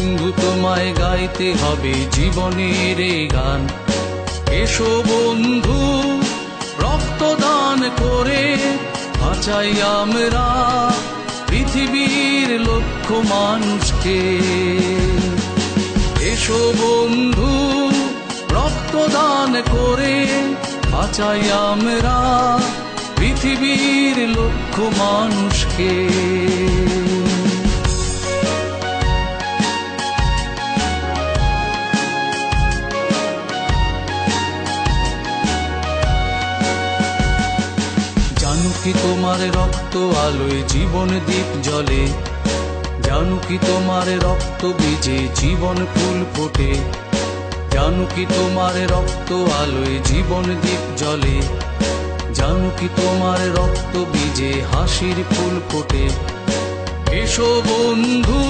বন্ধু তোমায় গাইতে হবে জীবনের এই গান। এসো বন্ধু রক্তদান করে বাঁচাই আমরা পৃথিবীর লক্ষ মানুষকে। এসো বন্ধু রক্তদান করে বাঁচাই আমরা পৃথিবীর লক্ষ মানুষকে। জানো কি তোমার রক্ত আলোয় জীবন দ্বীপ জ্বলে, জানো কি তোমার রক্ত বীজে জীবন ফুল ফোটে, জানো কি তোমার রক্ত আলোয় জীবন দ্বীপ জ্বলে, জানো কি তোমার রক্ত বীজে হাসির ফুল ফোটে। এসো বন্ধু